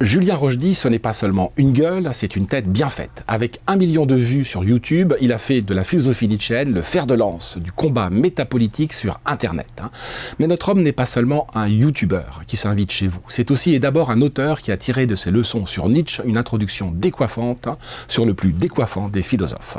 Julien Rochdy, ce n'est pas seulement une gueule, c'est une tête bien faite. Avec 1 million de vues sur YouTube, il a fait de la philosophie nietzschéenne le fer de lance du combat métapolitique sur Internet. Mais notre homme n'est pas seulement un youtubeur qui s'invite chez vous. C'est aussi et d'abord un auteur qui a tiré de ses leçons sur Nietzsche une introduction décoiffante sur le plus décoiffant des philosophes.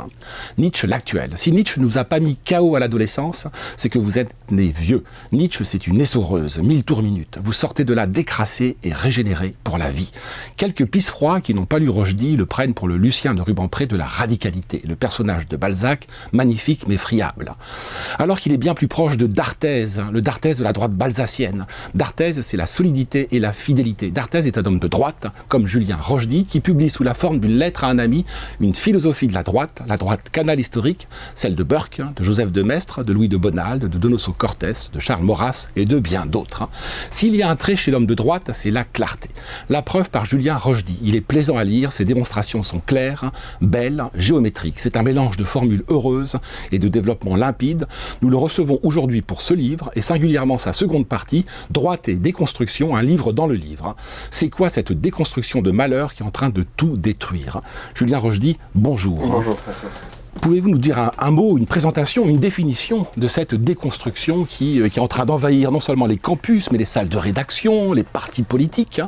Nietzsche l'actuel. Si Nietzsche nous a pas mis KO à l'adolescence, c'est que vous êtes né vieux. Nietzsche, c'est une essoreuse, 1000 tours minutes. Vous sortez de là décrassé et régénéré pour la vie. Quelques pisse-froids qui n'ont pas lu Rochdy le prennent pour le Lucien de Rubempré de la radicalité, le personnage de Balzac, magnifique mais friable. Alors qu'il est bien plus proche de d'Arthez, le d'Arthez de la droite balsacienne. D'Arthez, c'est la solidité et la fidélité. D'Arthez est un homme de droite, comme Julien Rochdy, qui publie sous la forme d'une lettre à un ami une philosophie de la droite canal historique, celle de Burke, de Joseph de Maistre, de Louis de Bonald, de Donoso Cortés, de Charles Maurras et de bien d'autres. S'il y a un trait chez l'homme de droite, c'est la clarté. La preuve par Julien Rochdy. Il est plaisant à lire, ses démonstrations sont claires, belles, géométriques. C'est un mélange de formules heureuses et de développement limpide. Nous le recevons aujourd'hui pour ce livre, et singulièrement sa seconde partie, Droite et déconstruction, un livre dans le livre. C'est quoi cette déconstruction de malheur qui est en train de tout détruire? Julien Rochdy, bonjour. Bonjour François. Pouvez-vous nous dire un mot, une présentation, une définition de cette déconstruction qui est en train d'envahir non seulement les campus, mais les salles de rédaction, les partis politiques,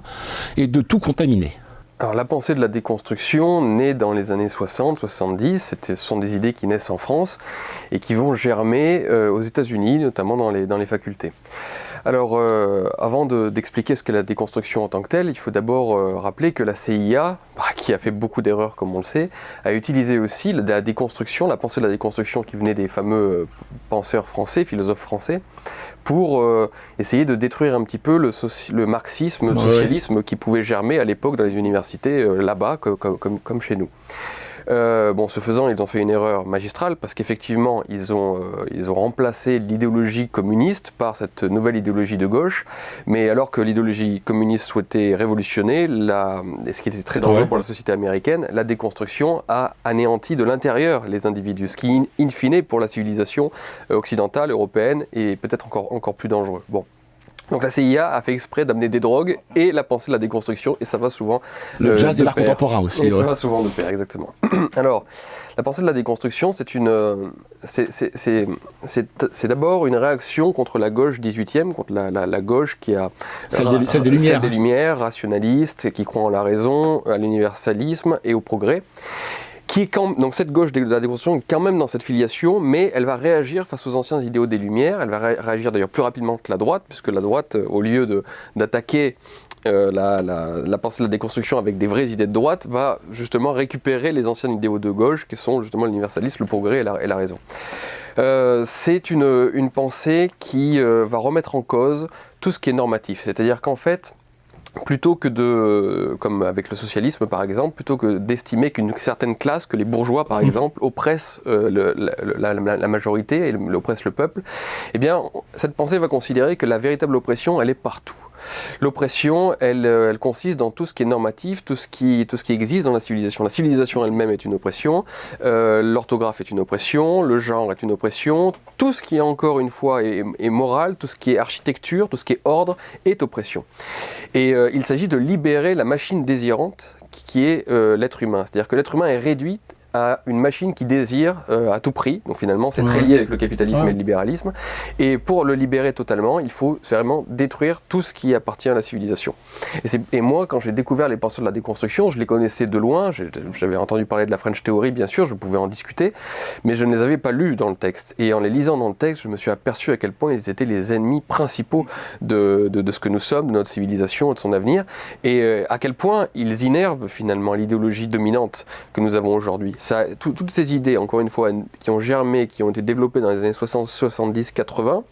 et de tout contaminer? Alors la pensée de la déconstruction naît dans les années 60, 70, ce sont des idées qui naissent en France et qui vont germer aux États-Unis, notamment dans les facultés. Alors, avant d'expliquer ce qu'est la déconstruction en tant que telle, il faut d'abord rappeler que la CIA, qui a fait beaucoup d'erreurs comme on le sait, a utilisé aussi la déconstruction, la pensée de la déconstruction qui venait des fameux penseurs français, philosophes français, pour essayer de détruire un petit peu le marxisme, le socialisme qui pouvait germer à l'époque dans les universités là-bas, comme chez nous. Ce faisant, ils ont fait une erreur magistrale parce qu'effectivement, ils ont remplacé l'idéologie communiste par cette nouvelle idéologie de gauche. Mais alors que l'idéologie communiste souhaitait révolutionner, et ce qui était très dangereux pour la société américaine, la déconstruction a anéanti de l'intérieur les individus, ce qui, in fine, pour la civilisation occidentale, européenne, est peut-être encore plus dangereux. Bon. Donc la CIA a fait exprès d'amener des drogues et la pensée de la déconstruction, et ça va souvent le jazz et l'art contemporain aussi. Et ça va souvent de pair, exactement. Alors, la pensée de la déconstruction, c'est d'abord une réaction contre la gauche 18e, contre la gauche qui a celle des Lumières, rationaliste, qui croit en la raison, à l'universalisme et au progrès. Donc cette gauche de la déconstruction est quand même dans cette filiation, mais elle va réagir face aux anciens idéaux des Lumières, elle va réagir d'ailleurs plus rapidement que la droite, puisque la droite, au lieu d'attaquer la pensée de la déconstruction avec des vraies idées de droite, va justement récupérer les anciens idéaux de gauche, qui sont justement l'universalisme, le progrès et la raison. C'est une pensée qui va remettre en cause tout ce qui est normatif, c'est-à-dire qu'en fait, plutôt que comme avec le socialisme par exemple, plutôt que d'estimer qu'une certaine classe, que les bourgeois par exemple, oppressent la majorité et oppressent le peuple, eh bien cette pensée va considérer que la véritable oppression, elle est partout. L'oppression, elle consiste dans tout ce qui est normatif, tout ce qui existe dans la civilisation. La civilisation elle-même est une oppression, l'orthographe est une oppression, le genre est une oppression, tout ce qui encore une fois est moral, tout ce qui est architecture, tout ce qui est ordre est oppression. Et il s'agit de libérer la machine désirante qui est l'être humain. C'est-à-dire que l'être humain est réduit à une machine qui désire à tout prix. Donc finalement, c'est très lié avec le capitalisme et le libéralisme. Et pour le libérer totalement, il faut vraiment détruire tout ce qui appartient à la civilisation. Et moi, quand j'ai découvert les penseurs de la déconstruction, je les connaissais de loin. J'avais entendu parler de la French Theory, bien sûr, je pouvais en discuter, mais je ne les avais pas lus dans le texte. Et en les lisant dans le texte, je me suis aperçu à quel point ils étaient les ennemis principaux de ce que nous sommes, de notre civilisation, de son avenir, et à quel point ils innervent finalement l'idéologie dominante que nous avons aujourd'hui. Toutes ces idées, encore une fois, qui ont germé, qui ont été développées dans les années 60, 70, 80,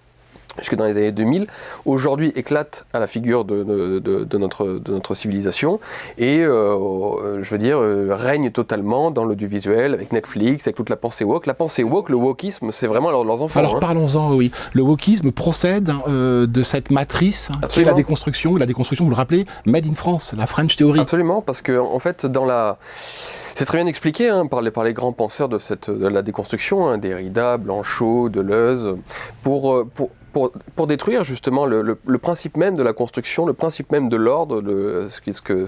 jusque dans les années 2000, aujourd'hui éclatent à la figure de notre civilisation et, règnent totalement dans l'audiovisuel, avec Netflix, avec toute la pensée woke. La pensée woke, le wokisme, c'est vraiment leurs enfants. Alors parlons-en, oui. Le wokisme procède de cette matrice qui est la déconstruction, vous le rappelez, Made in France, la French Theory. Absolument, parce que en fait, c'est très bien expliqué par les grands penseurs de la déconstruction, Derrida, Blanchot, Deleuze, pour détruire justement le principe même de la construction, le principe même de l'ordre,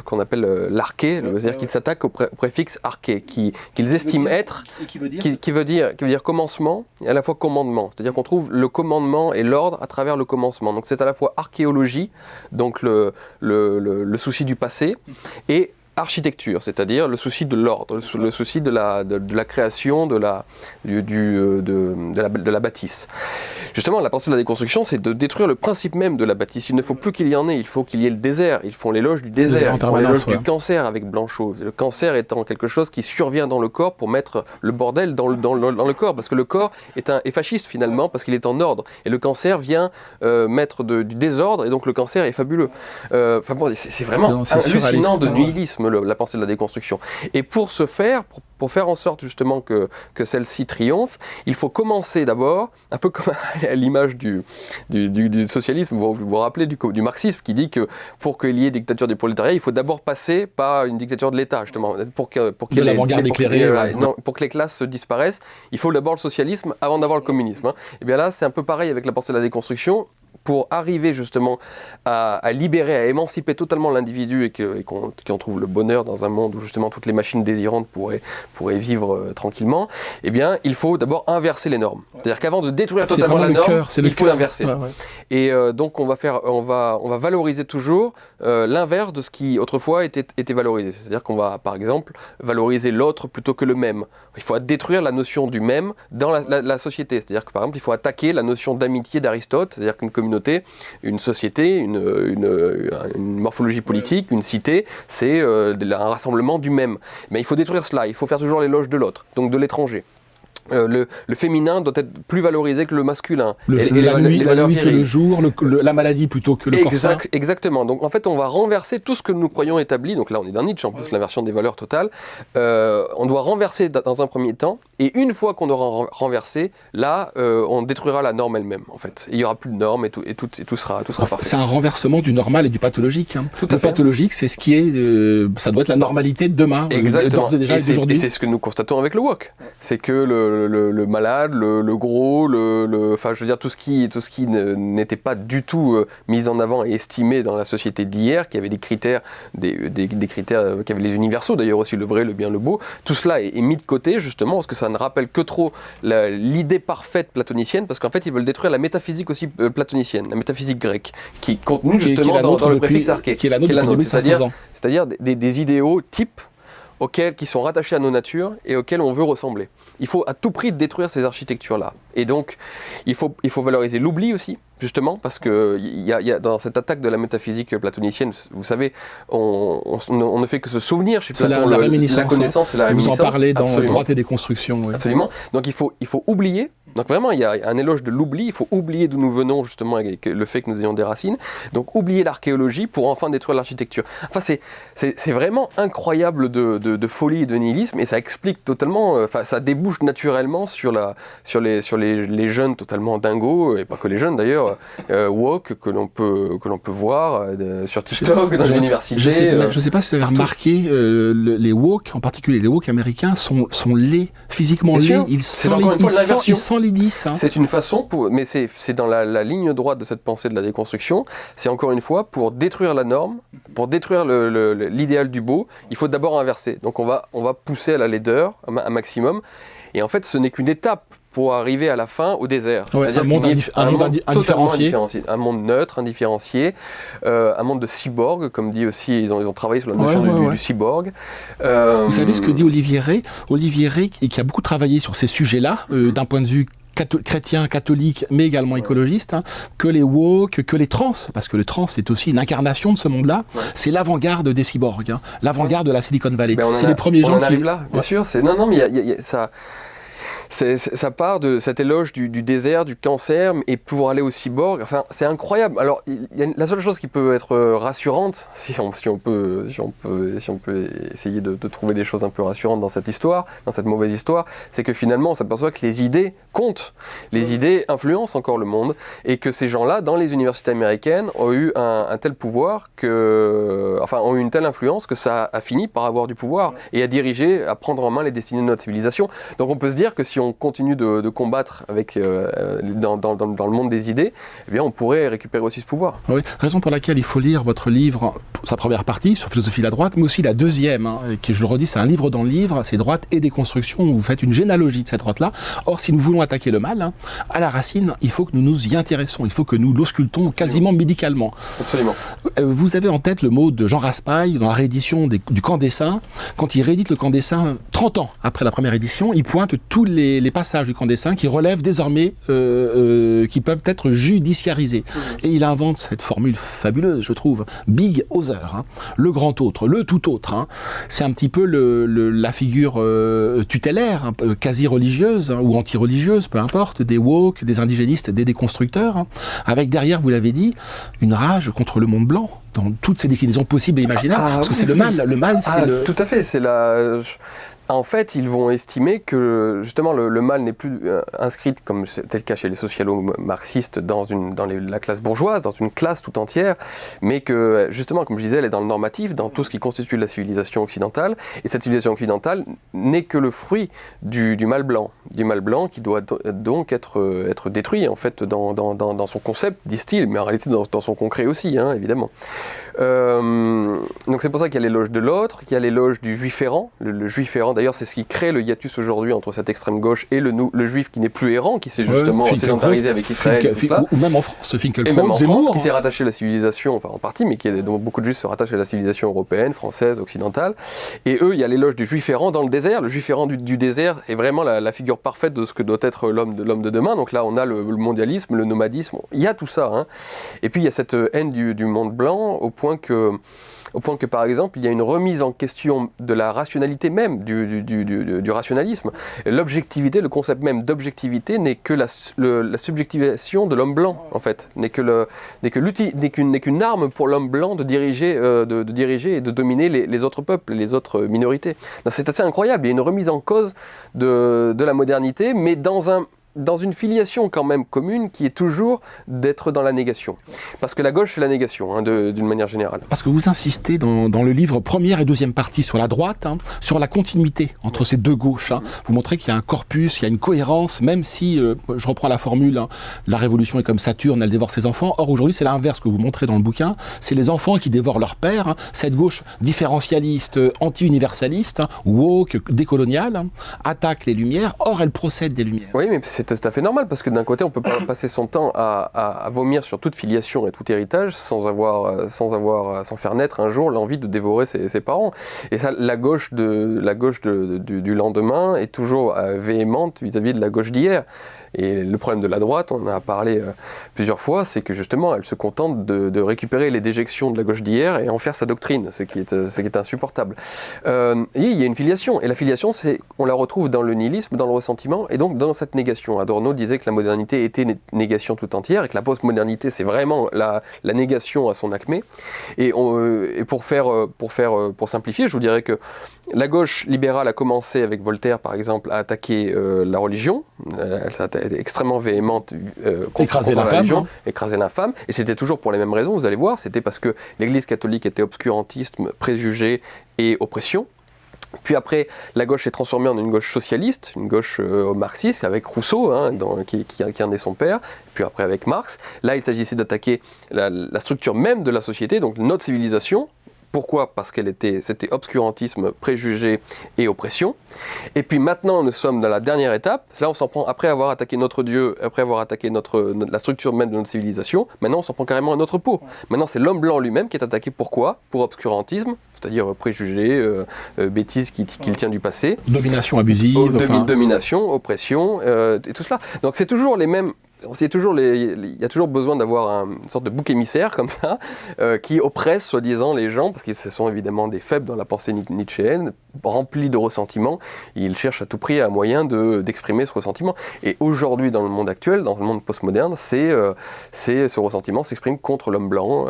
qu'on appelle l'arché, c'est-à-dire qu'ils s'attaquent au préfixe arché, qu'ils estiment être, qui veut dire commencement et à la fois commandement. C'est-à-dire qu'on trouve le commandement et l'ordre à travers le commencement. Donc c'est à la fois archéologie, donc le souci du passé, et architecture, c'est-à-dire le souci de l'ordre, le souci de la création, de la bâtisse. Justement, la pensée de la déconstruction, c'est de détruire le principe même de la bâtisse. Il ne faut plus qu'il y en ait, il faut qu'il y ait le désert. Ils font l'éloge du désert, ils font l'éloge du cancer avec Blanchot. Le cancer étant quelque chose qui survient dans le corps pour mettre le bordel dans le corps, parce que le corps est fasciste finalement, parce qu'il est en ordre. Et le cancer vient mettre du désordre, et donc le cancer est fabuleux. C'est vraiment hallucinant de nihilisme, la pensée de la déconstruction. Et pour ce faire, pour faire en sorte justement que celle-ci triomphe, il faut commencer d'abord, un peu comme à l'image du socialisme, vous vous rappelez du marxisme, qui dit que pour qu'il y ait dictature du prolétariat, il faut d'abord passer par une dictature de l'État, justement, pour que les classes disparaissent, il faut d'abord le socialisme avant d'avoir le communisme. Hein. Et bien là, c'est un peu pareil avec la pensée de la déconstruction. Pour arriver justement à libérer, à émanciper totalement l'individu et qu'on trouve le bonheur dans un monde où justement toutes les machines désirantes pourraient vivre tranquillement, eh bien il faut d'abord inverser les normes. C'est-à-dire qu'avant de détruire totalement la norme, il faut l'inverser. Ouais. Et donc on va valoriser toujours l'inverse de ce qui autrefois était valorisé. C'est-à-dire qu'on va par exemple valoriser l'autre plutôt que le même. Il faut détruire la notion du même dans la société. C'est-à-dire que par exemple il faut attaquer la notion d'amitié d'Aristote, c'est-à-dire qu'une communauté, une société, une morphologie politique, une cité, c'est un rassemblement du même. Mais il faut détruire cela, il faut faire toujours l'éloge de l'autre, donc de l'étranger. Le féminin doit être plus valorisé que le masculin. La nuit que le jour, la maladie plutôt que le corps sain. Exactement. Donc en fait, on va renverser tout ce que nous croyons établi. Donc là, on est dans Nietzsche, en plus, l'inversion des valeurs totales. On doit renverser dans un premier temps. Et une fois qu'on aura renversé, là, on détruira la norme elle-même, en fait. Et il n'y aura plus de norme et tout sera parfait. C'est un renversement du normal et du pathologique. Hein. Tout à fait. Le pathologique, c'est ce qui est... ça doit être la normalité de demain. Exactement. Et c'est ce que nous constatons avec le wok. C'est que le malade, le gros, enfin je veux dire tout ce qui n'était pas du tout mis en avant et estimé dans la société d'hier, qui avait des critères, des critères qui avaient les universaux d'ailleurs aussi, le vrai, le bien, le beau, tout cela est mis de côté justement parce que ça ne rappelle que trop l'idée parfaite platonicienne, parce qu'en fait ils veulent détruire la métaphysique aussi platonicienne, la métaphysique grecque, qui est contenue justement dans le préfixe arché, qui est la nôtre, c'est-à-dire des idéaux types qui sont rattachés à nos natures et auxquels on veut ressembler. Il faut à tout prix détruire ces architectures-là. Et donc, il faut valoriser l'oubli aussi, justement, parce que y a, dans cette attaque de la métaphysique platonicienne, vous savez, on ne fait que se souvenir chez Platon, la connaissance et la réminiscence. Vous en parlez dans Droite et Déconstruction. Oui. Absolument. Donc il faut oublier. Donc vraiment, il y a un éloge de l'oubli, il faut oublier d'où nous venons, justement, avec le fait que nous ayons des racines. Donc oublier l'archéologie pour enfin détruire l'architecture. Enfin, c'est vraiment incroyable de folie et de nihilisme, et ça explique totalement, ça débouche naturellement sur les jeunes totalement dingos, et pas que les jeunes d'ailleurs, woke, que l'on peut voir sur TikTok, dans les universités. Je ne sais pas si vous avez remarqué, les woke, en particulier les woke américains, sont laids, physiquement laids. Ils sont l'idice. Hein. C'est une façon, mais c'est dans la ligne droite de cette pensée de la déconstruction, c'est encore une fois, pour détruire la norme, pour détruire l'idéal du beau, il faut d'abord inverser. Donc on va pousser à la laideur, un maximum, et en fait ce n'est qu'une étape pour arriver à la fin au désert. C'est-à-dire un monde indifférencié. Un monde neutre, indifférencié, un monde de cyborg, comme dit aussi, ils ont travaillé sur la notion du cyborg. Vous savez ce que dit Olivier Rey, qui a beaucoup travaillé sur ces sujets-là, d'un point de vue chrétien, catholique, mais également écologiste, que les woke, que les trans, parce que le trans est aussi une incarnation de ce monde-là, c'est l'avant-garde des cyborgs, l'avant-garde de la Silicon Valley. C'est les premiers gens qui... On arrive là, bien sûr. Non, mais il y a ça... Ça part de cet éloge du désert, du cancer, et pour aller au cyborg, enfin, c'est incroyable. Alors, la seule chose qui peut être rassurante, si on peut essayer de trouver des choses un peu rassurantes dans cette histoire, dans cette mauvaise histoire, c'est que finalement, on s'aperçoit que les idées comptent. Les idées influencent encore le monde, et que ces gens-là, dans les universités américaines, ont eu un tel pouvoir ont eu une telle influence que ça a fini par avoir du pouvoir, et à diriger, à prendre en main les destinées de notre civilisation. Donc on peut se dire que si on continue de combattre dans le monde des idées, eh bien on pourrait récupérer aussi ce pouvoir. Oui, raison pour laquelle il faut lire votre livre, sa première partie sur philosophie de la droite, mais aussi la deuxième, qui, je le redis, c'est un livre dans le livre, c'est droite et déconstruction, où vous faites une généalogie de cette droite-là. Or, si nous voulons attaquer le mal, à la racine, il faut que nous nous y intéressons, il faut que nous l'auscultons quasiment médicalement. Absolument. Vous avez en tête le mot de Jean Raspail dans la réédition du Camp des Saints. Quand il réédite le Camp des Saints, 30 ans après la première édition, il pointe tous les passages du Camp des Saints qui relèvent désormais, qui peuvent être judiciarisés. Et il invente cette formule fabuleuse, je trouve, Big Other, le grand autre, le tout autre. C'est un petit peu la figure tutélaire, quasi-religieuse ou anti-religieuse, peu importe, des woke, des indigénistes, des déconstructeurs, avec derrière, vous l'avez dit, une rage contre le monde blanc, dans toutes ses déclinaisons possibles et imaginables, parce que c'est le mal. Le mal, c'est Tout à fait, c'est la... En fait, ils vont estimer que justement le mal n'est plus inscrit, comme c'était le cas chez les socialo-marxistes, dans la classe bourgeoise, dans une classe tout entière, mais que justement, comme je disais, elle est dans le normatif, dans tout ce qui constitue la civilisation occidentale, et cette civilisation occidentale n'est que le fruit du mal blanc qui doit donc être détruit en fait dans son concept, disent-ils, mais en réalité dans son concret aussi, évidemment. Donc c'est pour ça qu'il y a l'éloge de l'autre, qu'il y a l'éloge du juif errant, le juif errant. D'ailleurs, c'est ce qui crée le hiatus aujourd'hui entre cette extrême gauche et le juif qui n'est plus errant, qui s'est justement sédentarisé avec Israël et tout ça. Ou même en France, Finkielkraut, et même en France, qui s'est rattaché à la civilisation, enfin en partie, mais dont beaucoup de juifs se rattachent à la civilisation européenne, française, occidentale. Et eux, il y a l'éloge du juif errant dans le désert. Le juif errant du désert est vraiment la figure parfaite de ce que doit être l'homme de demain. Donc là, on a le mondialisme, le nomadisme, il y a tout ça. Et puis il y a cette haine du monde blanc au point que, par exemple, il y a une remise en question de la rationalité même, du rationalisme. L'objectivité, le concept même d'objectivité n'est que la subjectivation de l'homme blanc, en fait. N'est qu'une arme pour l'homme blanc de diriger et de dominer les autres peuples, les autres minorités. C'est assez incroyable, il y a une remise en cause de la modernité, mais dans une filiation quand même commune qui est toujours d'être dans la négation. Parce que la gauche, c'est la négation, d'une manière générale. Parce que vous insistez dans le livre première et deuxième partie sur la droite, sur la continuité entre ces deux gauches. Vous montrez qu'il y a un corpus, il y a une cohérence, même si, je reprends la formule, la révolution est comme Saturne, elle dévore ses enfants. Or aujourd'hui, c'est l'inverse que vous montrez dans le bouquin. C'est les enfants qui dévorent leur père. Cette gauche différentialiste, anti-universaliste, woke, décoloniale, attaque les Lumières. Or, elle procède des Lumières. Oui, mais c'est tout à fait normal, parce que d'un côté, on peut pas passer son temps à vomir sur toute filiation et tout héritage sans faire naître un jour l'envie de dévorer ses parents. Et ça, la gauche du lendemain est toujours véhémente vis-à-vis de la gauche d'hier. Et le problème de la droite, on en a parlé plusieurs fois, c'est que justement, elle se contente de récupérer les déjections de la gauche d'hier et en faire sa doctrine, ce qui est insupportable. Et il y a une filiation, et la filiation, on la retrouve dans le nihilisme, dans le ressentiment, et donc dans cette négation. Adorno disait que la modernité était négation tout entière, et que la postmodernité, c'est vraiment la négation à son acmé. Et pour simplifier, je vous dirais que la gauche libérale a commencé avec Voltaire, par exemple, à attaquer la religion. Elle était extrêmement véhémente contre la religion, écraser la femme. Et c'était toujours pour les mêmes raisons, vous allez voir. C'était parce que l'Église catholique était obscurantisme, préjugé et oppression. Puis après, la gauche s'est transformée en une gauche socialiste, une gauche marxiste, avec Rousseau, qui en est son père, puis après avec Marx. Là, il s'agissait d'attaquer la structure même de la société, donc notre civilisation. Pourquoi ? Parce c'était obscurantisme, préjugé et oppression. Et puis maintenant, nous sommes dans la dernière étape. Là, on s'en prend, après avoir attaqué notre Dieu, après avoir attaqué la structure même de notre civilisation, maintenant on s'en prend carrément à notre peau. Maintenant, c'est l'homme blanc lui-même qui est attaqué. Pourquoi ? Pour obscurantisme, c'est-à-dire préjugé, bêtise qu'il tient du passé. Domination abusive. Domination, oppression, et tout cela. Donc c'est toujours les mêmes... Il y a toujours besoin d'avoir une sorte de bouc émissaire comme ça, qui oppresse soi-disant les gens, parce que ce sont évidemment des faibles dans la pensée nietzschéenne, remplis de ressentiment. Ils cherchent à tout prix un moyen d'exprimer ce ressentiment. Et aujourd'hui, dans le monde actuel, dans le monde postmoderne, ce ressentiment s'exprime contre l'homme blanc,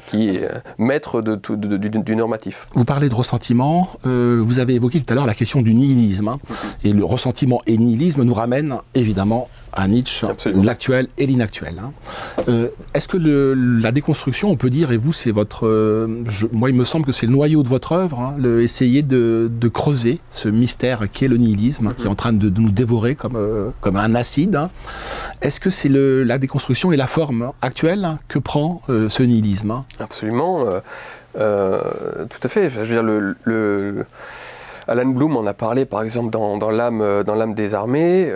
qui est maître du normatif. Vous parlez de ressentiment, vous avez évoqué tout à l'heure la question du nihilisme. Et le ressentiment et le nihilisme nous ramènent évidemment à Nietzsche, Absolument. l'actuel et l'inactuel. Est-ce que la déconstruction, on peut dire, et vous, c'est votre... moi, il me semble que c'est le noyau de votre œuvre, essayer de creuser ce mystère qu'est le nihilisme, qui est en train de nous dévorer comme un acide. Est-ce que c'est la déconstruction et la forme actuelle que prend ce nihilisme? Absolument. Tout à fait. Je veux dire, Alan Bloom en a parlé, par exemple, dans l'âme des armées.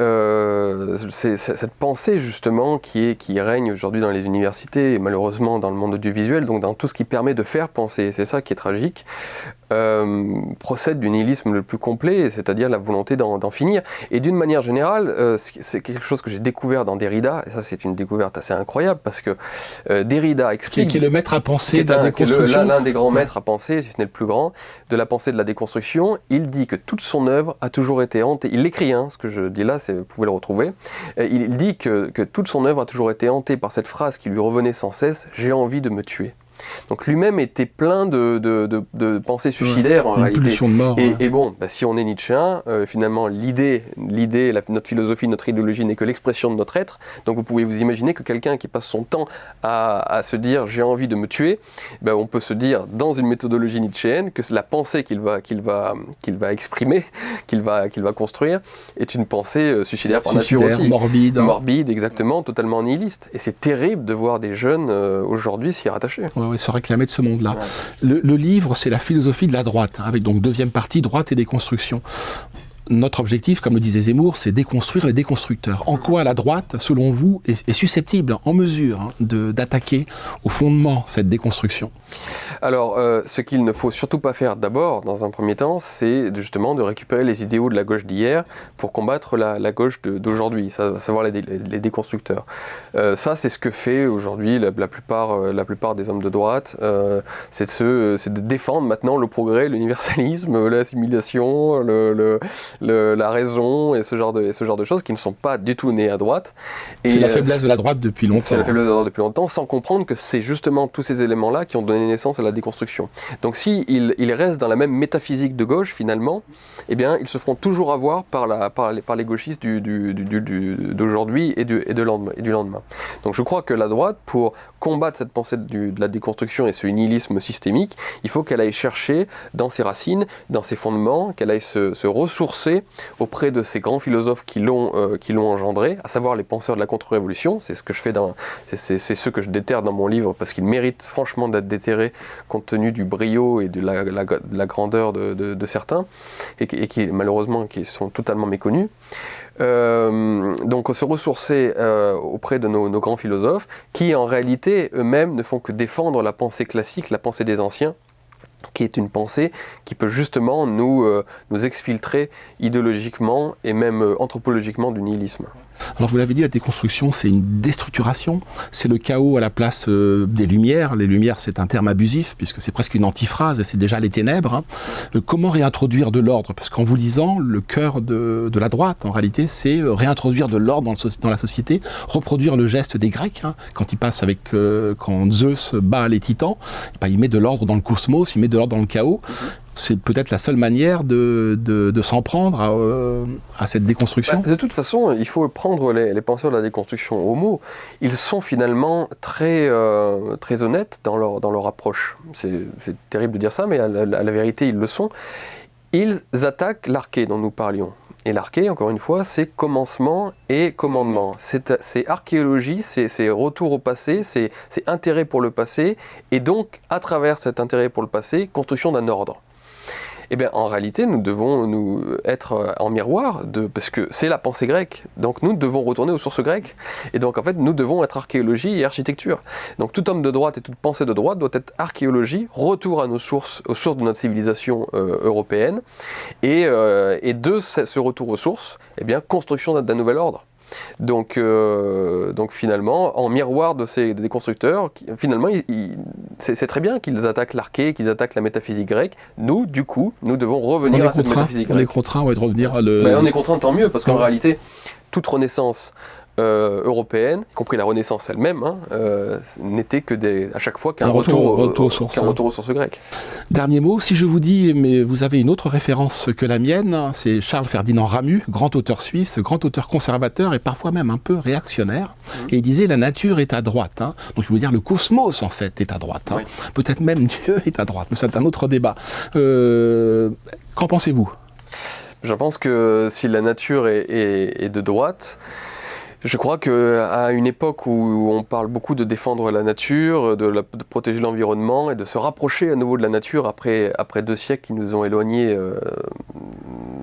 C'est cette pensée, justement, qui règne aujourd'hui dans les universités et malheureusement dans le monde audiovisuel, donc dans tout ce qui permet de faire penser. C'est ça qui est tragique. Procède du nihilisme le plus complet, c'est-à-dire la volonté d'en finir. Et d'une manière générale, c'est quelque chose que j'ai découvert dans Derrida, et ça c'est une découverte assez incroyable, parce que Derrida explique... Qui est le maître à penser de la déconstruction. L'un des grands maîtres à penser, si ce n'est le plus grand, de la pensée de la déconstruction. Il dit que toute son œuvre a toujours été hantée, il l'écrit, ce que je dis là, vous pouvez le retrouver, il dit que toute son œuvre a toujours été hantée par cette phrase qui lui revenait sans cesse, « j'ai envie de me tuer ». Donc lui-même était plein de pensées suicidaires en réalité. Pulsion de mort. Et bon, si on est nietzschéen, finalement l'idée, notre philosophie, notre idéologie n'est que l'expression de notre être. Donc vous pouvez vous imaginer que quelqu'un qui passe son temps à se dire j'ai envie de me tuer, on peut se dire dans une méthodologie nietzschéenne que la pensée qu'il va exprimer, qu'il va construire, est une pensée suicidaire par nature aussi. Morbide, exactement, totalement nihiliste. Et c'est terrible de voir des jeunes aujourd'hui s'y rattacher. Se réclamer de ce monde-là. Ouais. Le livre, c'est la philosophie de la droite, avec donc deuxième partie, droite et déconstruction. Notre objectif, comme le disait Zemmour, c'est déconstruire les déconstructeurs. En quoi la droite, selon vous, est susceptible, en mesure, d'attaquer au fondement cette déconstruction? Alors, ce qu'il ne faut surtout pas faire d'abord, dans un premier temps, c'est justement de récupérer les idéaux de la gauche d'hier pour combattre la gauche d'aujourd'hui, à savoir les déconstructeurs. Ça, c'est ce que fait aujourd'hui la plupart des hommes de droite. C'est de défendre maintenant le progrès, l'universalisme, l'assimilation, la raison et ce genre de choses qui ne sont pas du tout nées à droite. C'est la faiblesse de la droite depuis longtemps. C'est la faiblesse de la droite depuis longtemps, sans comprendre que c'est justement tous ces éléments-là qui ont donné naissance à la déconstruction. Donc s'ils restent dans la même métaphysique de gauche, finalement, eh bien, ils se feront toujours avoir par les gauchistes d'aujourd'hui et du lendemain. Donc je crois que la droite, pour combattre cette pensée de la déconstruction et ce nihilisme systémique, il faut qu'elle aille chercher dans ses racines, dans ses fondements, qu'elle aille se ressourcer auprès de ces grands philosophes qui l'ont engendré, à savoir les penseurs de la contre-révolution. C'est ce que je fais c'est ceux que je déterre dans mon livre parce qu'ils méritent franchement d'être déterrés compte tenu du brio et de la grandeur de certains et qui malheureusement qui sont totalement méconnus. Donc se ressourcer auprès de nos grands philosophes qui en réalité eux-mêmes ne font que défendre la pensée classique, la pensée des anciens, qui est une pensée qui peut justement nous exfiltrer idéologiquement et même anthropologiquement du nihilisme. Alors vous l'avez dit, la déconstruction, c'est une déstructuration, c'est le chaos à la place des Lumières. Les Lumières, c'est un terme abusif, puisque c'est presque une antiphrase, c'est déjà les ténèbres. Comment réintroduire de l'ordre? Parce qu'en vous lisant, le cœur de la droite, en réalité, c'est réintroduire de l'ordre dans la société, reproduire le geste des Grecs, quand ils passent quand Zeus bat les titans, il met de l'ordre dans le cosmos, il met de l'ordre dans le chaos. C'est peut-être la seule manière de s'en prendre à cette déconstruction. De toute façon, il faut prendre les penseurs de la déconstruction au mot. Ils sont finalement très honnêtes dans leur approche. C'est terrible de dire ça, mais à la vérité, ils le sont. Ils attaquent l'arché dont nous parlions. Et l'arché, encore une fois, c'est commencement et commandement. C'est archéologie, c'est retour au passé, c'est intérêt pour le passé, et donc, à travers cet intérêt pour le passé, construction d'un ordre. Eh bien, en réalité, nous devons nous être en miroir, parce que c'est la pensée grecque. Donc, nous devons retourner aux sources grecques. Et donc, en fait, nous devons être archéologie et architecture. Donc, tout homme de droite et toute pensée de droite doit être archéologie, retour à aux sources de notre civilisation européenne. Et de ce retour aux sources, eh bien, construction d'un nouvel ordre. Donc finalement, en miroir de ces constructeurs, finalement, c'est très bien qu'ils attaquent l'arché, qu'ils attaquent la métaphysique grecque. Nous, du coup, nous devons revenir à cette métaphysique grecque. On est contraint de revenir à on est contraint, tant mieux, parce qu'en réalité, toute renaissance européenne, y compris la Renaissance elle-même, n'était que à chaque fois qu'un retour aux sources grecques. Dernier mot, si je vous dis, mais vous avez une autre référence que la mienne, c'est Charles Ferdinand Ramu, grand auteur suisse, grand auteur conservateur et parfois même un peu réactionnaire. Et il disait la nature est à droite. Donc je veux dire le cosmos en fait est à droite. Oui. Peut-être même Dieu est à droite, mais c'est un autre débat. Qu'en pensez-vous ? Je pense que si la nature est de droite, je crois qu'à une époque où on parle beaucoup de défendre la nature, de protéger l'environnement et de se rapprocher à nouveau de la nature après 2 siècles qui nous ont éloignés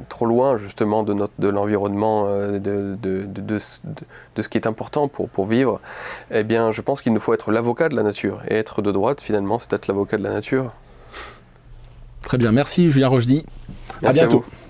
trop loin justement de l'environnement, de ce qui est important pour vivre, eh bien je pense qu'il nous faut être l'avocat de la nature. Et être de droite, finalement, c'est être l'avocat de la nature. Très bien, merci Julien Rochdy. Merci à bientôt. À vous.